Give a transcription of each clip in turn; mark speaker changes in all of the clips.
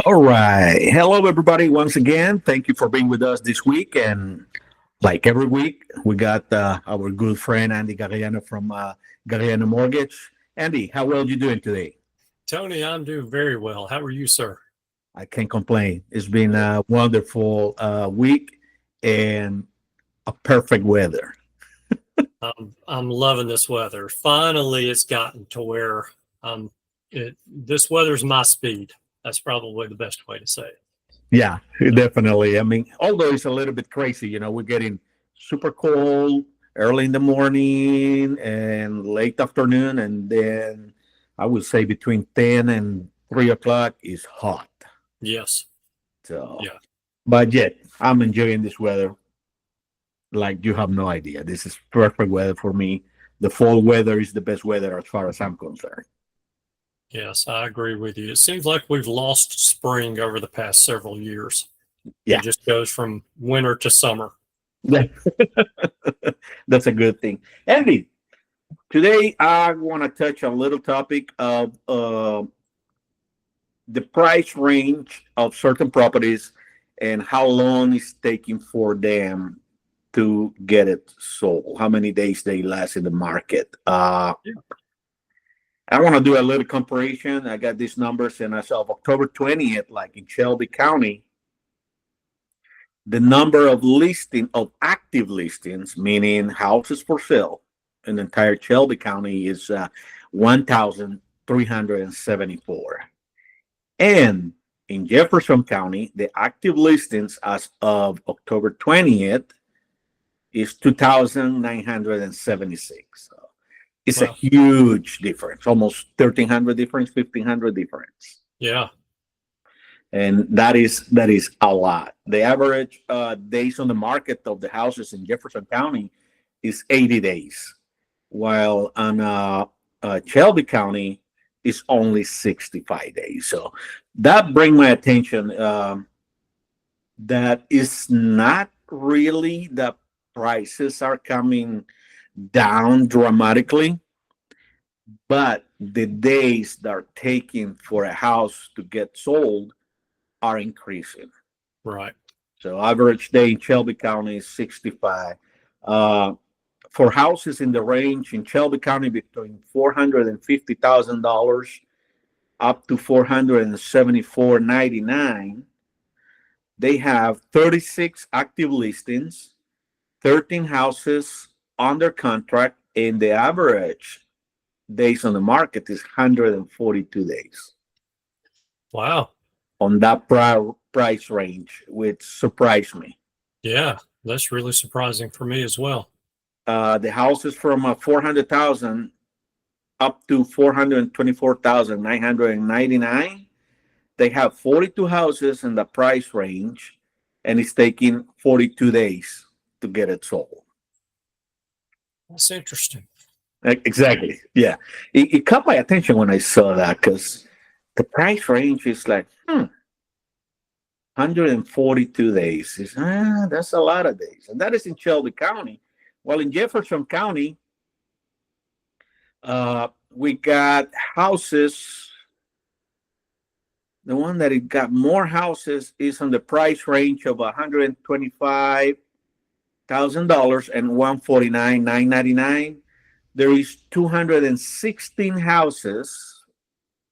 Speaker 1: All right. Hello, everybody. Once again, thank you for being with us this week. And like every week, we got our good friend Andy Gagliano from Gagliano Mortgage. Andy, how well you doing today?
Speaker 2: Tony, I'm doing very well. How are you, sir?
Speaker 1: I can't complain. It's been a wonderful week and a perfect weather.
Speaker 2: I'm loving this weather. Finally, it's gotten to where this weather's my speed. That's probably the best way to say it.
Speaker 1: Yeah, definitely. I mean, although it's a little bit crazy, we're getting super cold early in the morning and late afternoon, and then I would say between 10 and 3 o'clock is hot.
Speaker 2: Yes.
Speaker 1: So,
Speaker 2: Yeah.
Speaker 1: but yet, I'm enjoying this weather like you have no idea. This is perfect weather for me. The fall weather is the best weather as far as I'm concerned.
Speaker 2: Yes, I agree with you. It seems like we've lost spring over the past several years. It
Speaker 1: Yeah,
Speaker 2: just goes from winter to summer.
Speaker 1: that's a good thing. Andy, today I want to touch a little topic of the price range of certain properties and how long it's taking for them to get it sold, how many days they last in the market.
Speaker 2: Yeah.
Speaker 1: I want to do a little comparison. I got these numbers, and as of October 20th, like in Shelby County, the number of active listings, meaning houses for sale in the entire Shelby County, is 1,374. And in Jefferson County, the active listings as of October 20th is 2,976. So it's a
Speaker 2: Well,
Speaker 1: huge difference, almost 1,300 difference, 1,500 difference.
Speaker 2: yeah.
Speaker 1: And that is a lot. The average days on the market of the houses in Jefferson County is 80 days, while on Shelby County is only 65 days. So that bring my attention that is not really the prices are coming down dramatically, but the days that are taking for a house to get sold are increasing.
Speaker 2: Right.
Speaker 1: So average day in Shelby County is 65. Uh, for houses in the range in Shelby County between $450,000 up to 474.99, they have 36 active listings, 13 houses under contract, and the average days on the market is 142 days
Speaker 2: Wow.
Speaker 1: on that price range, which surprised me.
Speaker 2: Yeah. That's really surprising for me as well.
Speaker 1: The houses from 400,000 up to 424,999. They have 42 houses in the price range, and it's taking 42 days to get it sold.
Speaker 2: That's interesting.
Speaker 1: Exactly. Yeah. It caught my attention when I saw that because the price range is like, 142 days. That's a lot of days. And that is in Shelby County. Well, in Jefferson County, we got houses. The one that it got more houses is on the price range of $125,000 and 149,999. There is 216 houses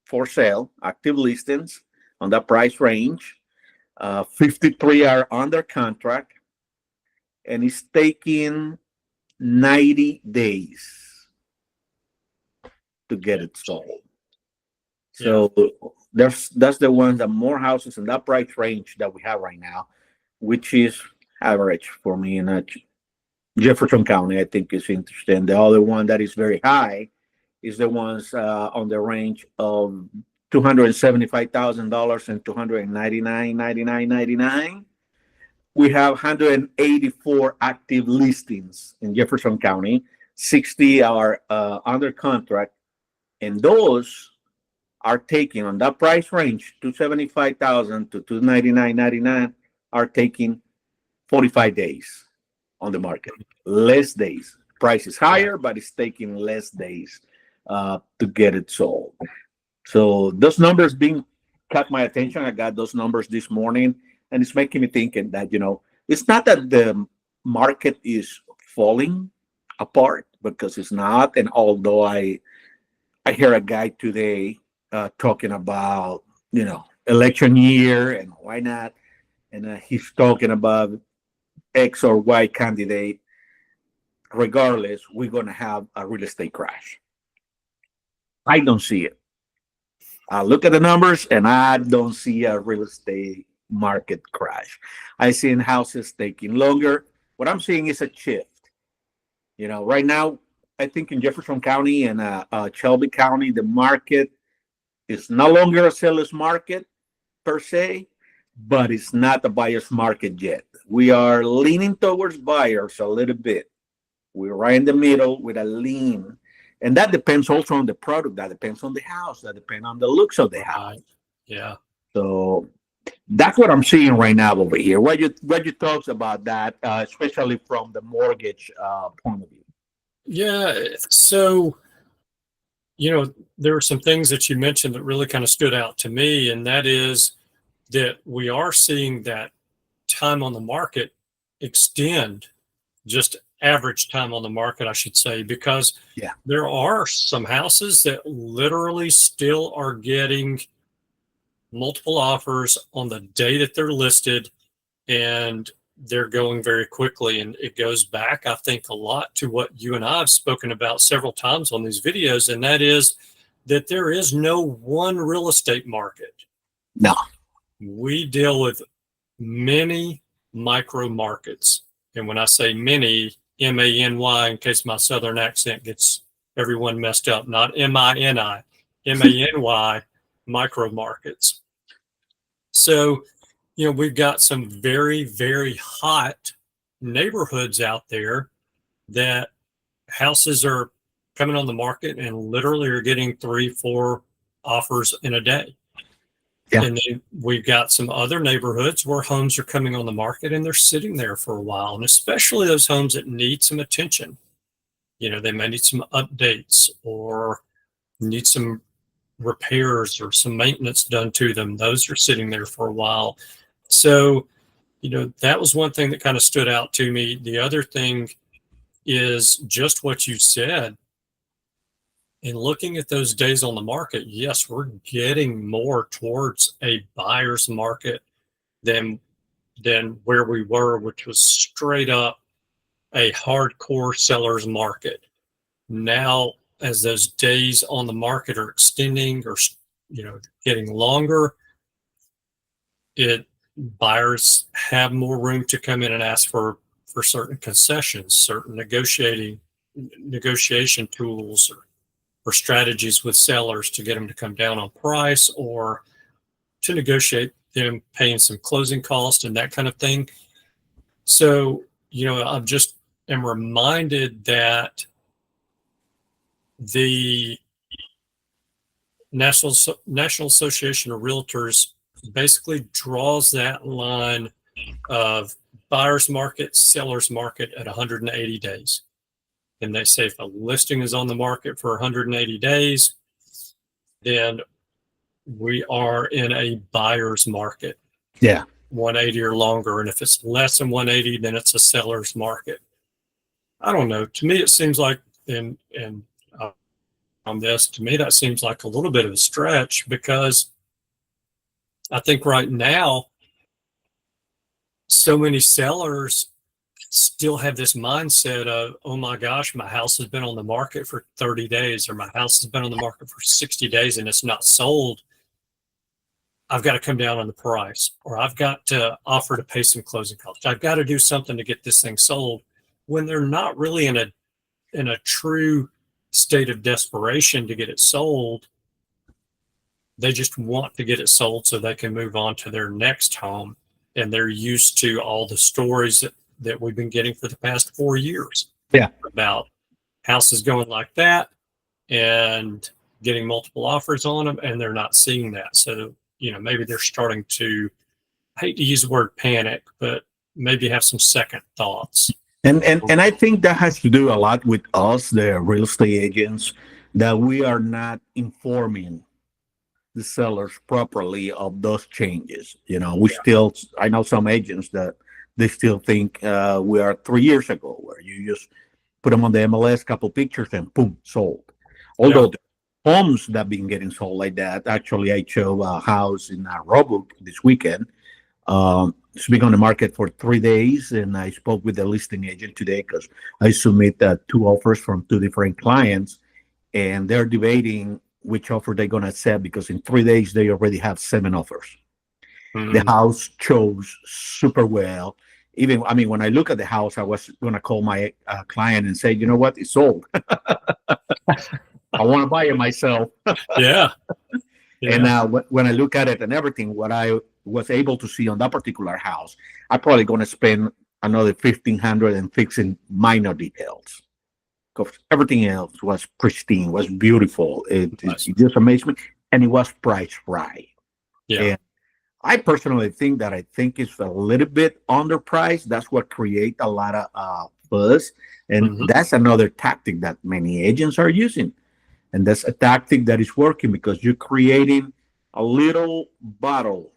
Speaker 1: for sale, active listings on that price range. 53 are under contract, and it's taking 90 days to get it sold.
Speaker 2: Yeah.
Speaker 1: So that's the one that more houses in that price range that we have right now, which is average for me in Jefferson County. I think is interesting. The other one that is very high is the ones on the range of $275,000 and 299,9999. We have 184 active listings in Jefferson County. 60 are under contract, and those are taking on that price range, 275,000 to 299.99, are taking 45 days on the market, less days. Price is
Speaker 2: Yeah.
Speaker 1: higher, but it's taking less days to get it sold. So those numbers being caught my attention. I got those numbers this morning, and it's making me thinking that, it's not that the market is falling apart, because it's not. And although I hear a guy today talking about, election year and why not, and he's talking about X or Y candidate. Regardless, we're going to have a real estate crash. I don't see it. I look at the numbers and I don't see a real estate market crash. I see houses taking longer. What I'm seeing is a shift. Right now, I think in Jefferson County and Shelby County, the market is no longer a seller's market per se, but it's not a buyer's market yet. We are leaning towards buyers a little bit. We're right in the middle with a lean. And that depends also on the product. That depends on the house. That depends on the looks of the house.
Speaker 2: Yeah.
Speaker 1: So that's what I'm seeing right now over here. What you thoughts about that, especially from the mortgage point of view?
Speaker 2: Yeah. So, there were some things that you mentioned that really kind of stood out to me, and that is that we are seeing that time on the market extend, just average time on the market, I should say, because there are some houses that literally still are getting multiple offers on the day that they're listed, and they're going very quickly. And it goes back, I think, a lot to what you and I have spoken about several times on these videos, and that is that there is no one real estate market.
Speaker 1: No.
Speaker 2: We deal with many micro markets. And when I say many, M-A-N-Y, in case my Southern accent gets everyone messed up, not M-I-N-I, M-A-N-Y, micro markets. So, we've got some very, very hot neighborhoods out there that houses are coming on the market and literally are getting 3-4 offers in a day. Yeah. And then we've got some other neighborhoods where homes are coming on the market and they're sitting there for a while. And especially those homes that need some attention. They may need some updates or need some repairs or some maintenance done to them. Those are sitting there for a while. So, that was one thing that kind of stood out to me. The other thing is just what you said. In looking at those days on the market, yes, we're getting more towards a buyer's market than where we were, which was straight up a hardcore seller's market. Now, as those days on the market are extending or getting longer, buyers have more room to come in and ask for certain concessions, certain negotiation tools or strategies with sellers to get them to come down on price or to negotiate them paying some closing costs and that kind of thing. So, I'm just am reminded that the National Association of Realtors basically draws that line of buyer's market, seller's market at 180 days. And they say if a listing is on the market for 180 days, then we are in a buyer's market.
Speaker 1: Yeah.
Speaker 2: 180 or longer. And if it's less than 180, then it's a seller's market. I don't know. To me, it seems like, on this, to me, that seems like a little bit of a stretch, because I think right now, so many sellers still have this mindset of, oh my gosh, my house has been on the market for 30 days, or my house has been on the market for 60 days and it's not sold. I've got to come down on the price, or I've got to offer to pay some closing costs. I've got to do something to get this thing sold, when they're not really in a true state of desperation to get it sold. They just want to get it sold so they can move on to their next home. And they're used to all the stories that we've been getting for the past 4 years.
Speaker 1: Yeah.
Speaker 2: About houses going like that and getting multiple offers on them, and they're not seeing that. So, maybe they're starting to, I hate to use the word panic, but maybe have some second thoughts.
Speaker 1: And I think that has to do a lot with us, the real estate agents, that we are not informing the sellers properly of those changes. I know some agents that they still think we are 3 years ago, where you just put them on the MLS, couple pictures, and boom, sold.
Speaker 2: Yeah.
Speaker 1: Although the homes that been getting sold like that, actually, I show a house in Roebuck this weekend. It's been on the market for 3 days, and I spoke with the listing agent today because I submit two offers from two different clients, and they're debating which offer they're going to accept because in 3 days they already have 7 offers. The house chose super well. Even, I mean, when I look at the house, I was going to call my client and say, you know what, it's sold. I want to buy it myself.
Speaker 2: Yeah.
Speaker 1: And when I look at it and everything, what I was able to see on that particular house, I'm probably going to spend another $1,500 in fixing minor details. Because everything else was pristine, was beautiful. It just amazed me, and it was priced right.
Speaker 2: Yeah.
Speaker 1: And I personally think it's a little bit underpriced. That's what creates a lot of buzz, and that's another tactic that many agents are using. And that's a tactic that is working because you're creating a little bottle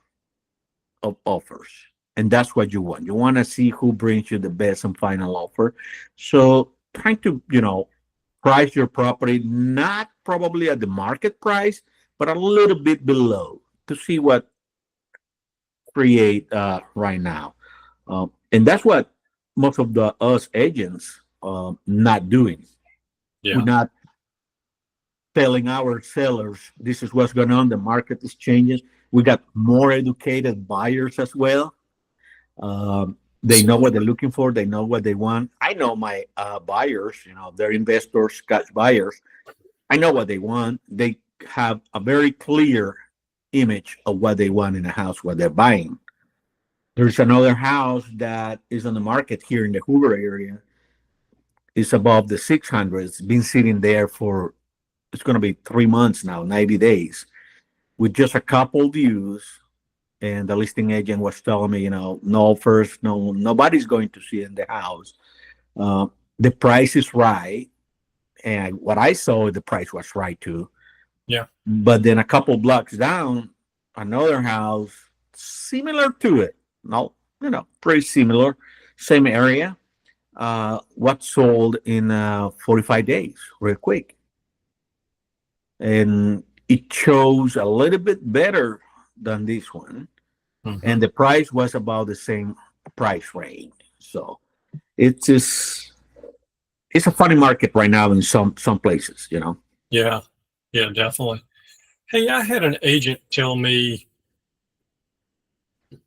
Speaker 1: of offers. And that's what you want. You want to see who brings you the best and final offer. So trying to, price your property, not probably at the market price, but a little bit below to see what create right now. And that's what most of us agents not doing.
Speaker 2: Yeah.
Speaker 1: We're not telling our sellers this is what's going on. The market is changing. We got more educated buyers as well. They know what they're looking for. They know what they want. I know my buyers. They're investors, cash buyers. I know what they want. They have a very clear image of what they want in a house, what they're buying. There's another house that is on the market here in the Hoover area. It's above the 600. It's been sitting there for, it's going to be 3 months now, 90 days, with just a couple views. And the listing agent was telling me, no offers, nobody's going to see in the house. The price is right. And what I saw, the price was right too.
Speaker 2: Yeah.
Speaker 1: But then a couple blocks down, another house similar to it. No, pretty similar, same area. What sold in 45 days, real quick. And it shows a little bit better than this one. And the price was about the same price range. So it's a funny market right now in some places,
Speaker 2: Yeah, definitely. Hey, I had an agent tell me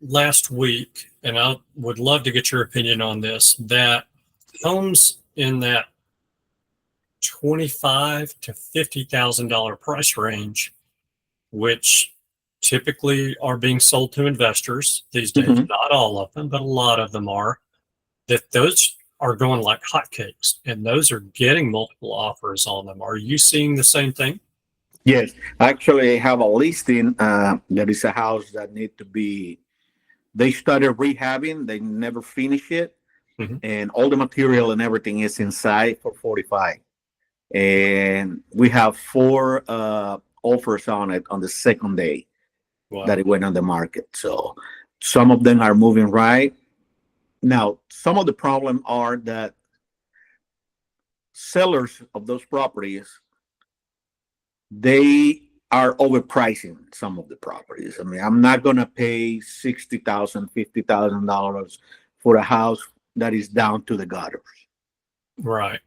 Speaker 2: last week, and I would love to get your opinion on this, that homes in that $25,000 to $50,000 price range, which typically are being sold to investors these days, not all of them, but a lot of them are, that those are going like hotcakes, and those are getting multiple offers on them. Are you seeing the same thing?
Speaker 1: Yes, actually, I have a listing. That is a house that they started rehabbing. They never finished it. And all the material and everything is inside for 45. And we have 4 offers on it on the second day that it went on the market. So some of them are moving right. Now, some of the problem are that sellers of those properties, they are overpricing some of the properties. I mean, I'm not going to pay $60,000, $50,000 for a house that is down to the gutters.
Speaker 2: Right.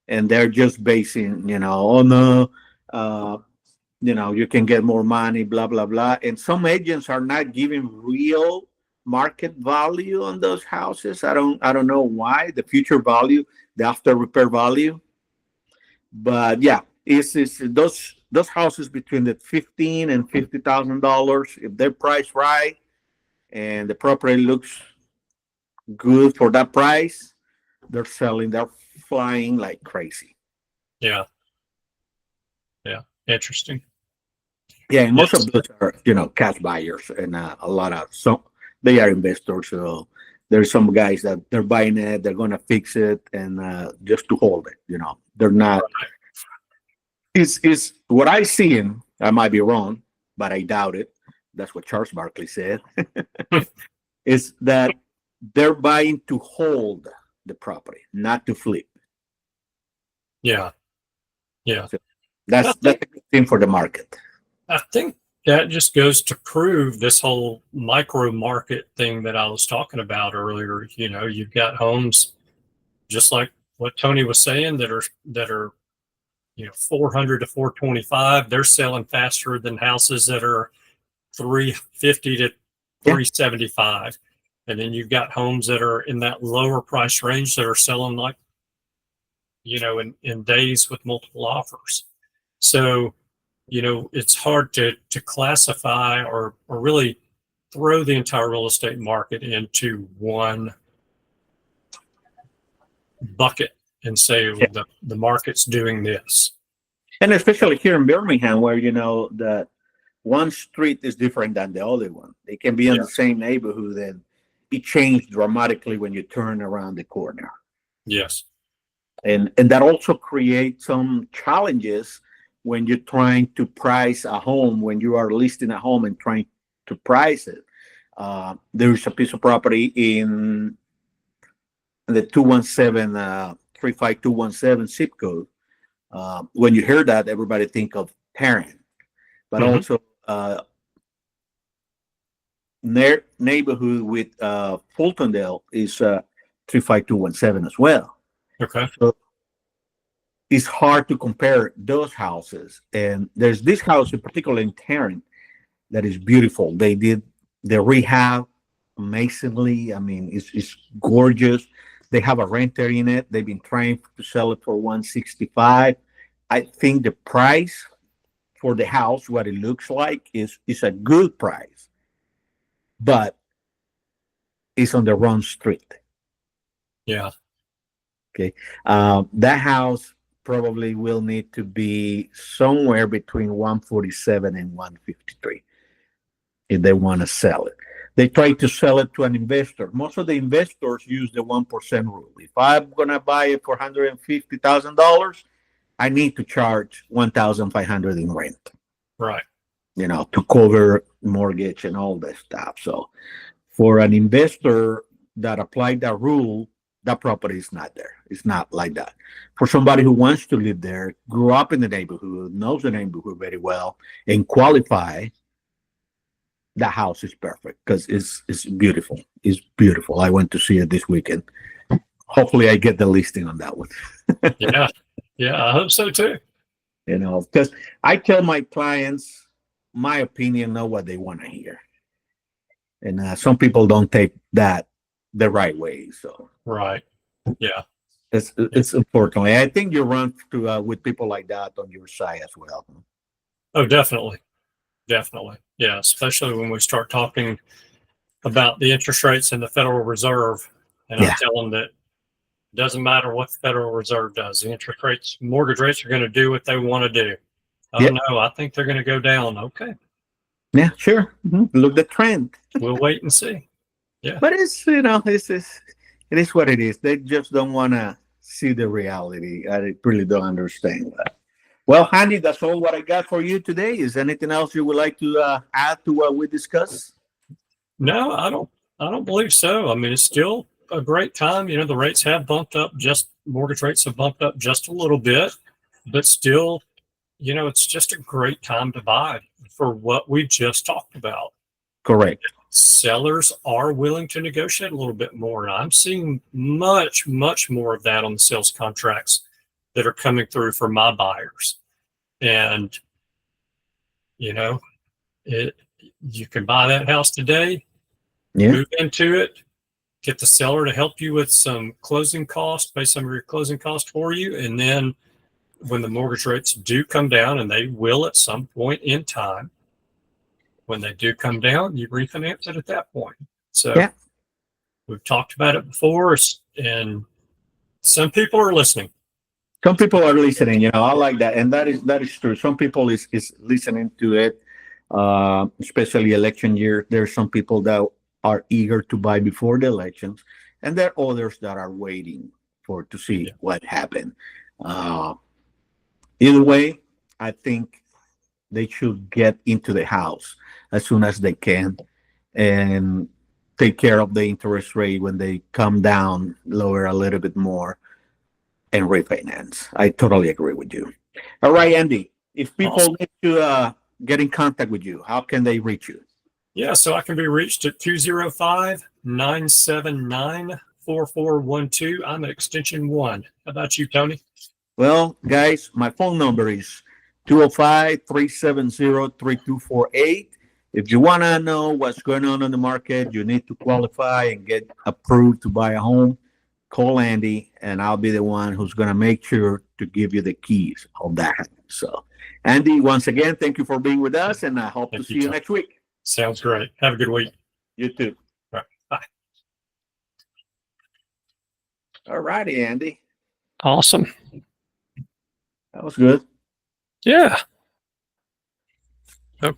Speaker 1: And they're just basing, oh no, you can get more money, blah, blah, blah. And some agents are not giving real market value on those houses. I don't know why. The future value, the after repair value. But yeah, it's those houses between the $15,000 and $50,000, if they're priced right and the property looks good for that price, they're flying like crazy.
Speaker 2: Yeah. Interesting.
Speaker 1: Yeah, and most of those are, cash buyers, and a lot of they are investors. So there's some guys that they're buying it, they're gonna fix it, and just to hold it. They're not. It's what I see, and I might be wrong. but I doubt it. That's what Charles Barkley said. Is that they're buying to hold the property, not to flip.
Speaker 2: Yeah. Yeah.
Speaker 1: So that's a good thing for the market.
Speaker 2: I think that just goes to prove this whole micro market thing that I was talking about earlier. You know, you've got homes just like what Tony was saying that are 400 to 425. They're selling faster than houses that are 350 to 375. And then you've got homes that are in that lower price range that are selling like, in days with multiple offers. So, it's hard to classify or really throw the entire real estate market into one bucket and say the market's doing this.
Speaker 1: And especially here in Birmingham, where that one street is different than the other one. They can be in the same neighborhood, and it changed dramatically when you turn around the corner.
Speaker 2: Yes.
Speaker 1: And that also creates some challenges when you're trying to price a home, when you are listing a home and trying to price it. There's a piece of property in the 35217 zip code. When you hear that, everybody think of Tarrant, but also neighborhood with Fultondale is 35217 as well.
Speaker 2: Okay.
Speaker 1: So it's hard to compare those houses. And there's this house in particular in Tarrant that is beautiful. They did the rehab amazingly. I mean, it's gorgeous. They have a renter in it. They've been trying to sell it for 165. I think the price for the house, what it looks like, is a good price, but it's on the wrong street.
Speaker 2: Yeah.
Speaker 1: Okay. That house probably will need to be somewhere between 147 and 153 if they want to sell it. They try to sell it to an investor. Most of the investors use the 1% rule. If I'm going to buy it for $150,000, I need to charge $1,500 in rent.
Speaker 2: Right.
Speaker 1: To cover mortgage and all that stuff. So for an investor that applied that rule, that property is not there. It's not like that. For somebody who wants to live there, grew up in the neighborhood, knows the neighborhood very well, and qualify, the house is perfect because it's beautiful. It's beautiful. I went to see it this weekend. Hopefully I get the listing on that one.
Speaker 2: Yeah. Yeah, I hope so too.
Speaker 1: Because I tell my clients my opinion, not what they want to hear. And some people don't take that the right way. So
Speaker 2: right. Yeah.
Speaker 1: It's important. I think you run to with people like that on your side as well.
Speaker 2: Oh, definitely. Definitely. Yeah. Especially when we start talking about the interest rates and the Federal Reserve. And I tell them that it doesn't matter what the Federal Reserve does. The interest rates, mortgage rates are going to do what they want to do. Oh, no, I think they're going to go down. Okay.
Speaker 1: Yeah, sure. Look the trend.
Speaker 2: We'll wait and see. Yeah.
Speaker 1: But it's, it is what it is. They just don't want to see the reality. I really don't understand that. Well, Handy, that's all what I got for you today. Is anything else you would like to add to what we discussed?
Speaker 2: No, I don't believe so. I mean, it's still a great time. The rates have bumped up, mortgage rates have bumped up just a little bit, but still, it's just a great time to buy for what we just talked about.
Speaker 1: Correct.
Speaker 2: Sellers are willing to negotiate a little bit more. And I'm seeing much, much more of that on the sales contracts that are coming through for my buyers. And, you can buy that house today, move into it, get the seller to help you with some closing costs, pay some of your closing costs for you. And then when the mortgage rates do come down, and they will at some point in time, when they do come down, you refinance it at that point. So we've talked about it before, and some people are listening.
Speaker 1: Some people are listening. I like that, and that is true. Some people is listening to it, especially election year. There are some people that are eager to buy before the elections, and there are others that are waiting to see what happened. Either way, I think they should get into the house as soon as they can and take care of the interest rate when they come down, lower a little bit more, and refinance. I totally agree with you. All right, Andy. If people
Speaker 2: Awesome.
Speaker 1: need to get in contact with you, how can they reach you?
Speaker 2: Yeah, so I can be reached at 205-979-4412. I'm at extension 1. How about you, Tony?
Speaker 1: Well, guys, my phone number is 205-370-3248. If you want to know what's going on in the market, you need to qualify and get approved to buy a home, call Andy, and I'll be the one who's going to make sure to give you the keys of that. So, Andy, once again, thank you for being with us, and I hope to see you next week.
Speaker 2: Sounds great. Have a good week.
Speaker 1: You too.
Speaker 2: All right. Bye.
Speaker 1: All righty, Andy.
Speaker 2: Awesome.
Speaker 1: That was good.
Speaker 2: Yeah. Okay.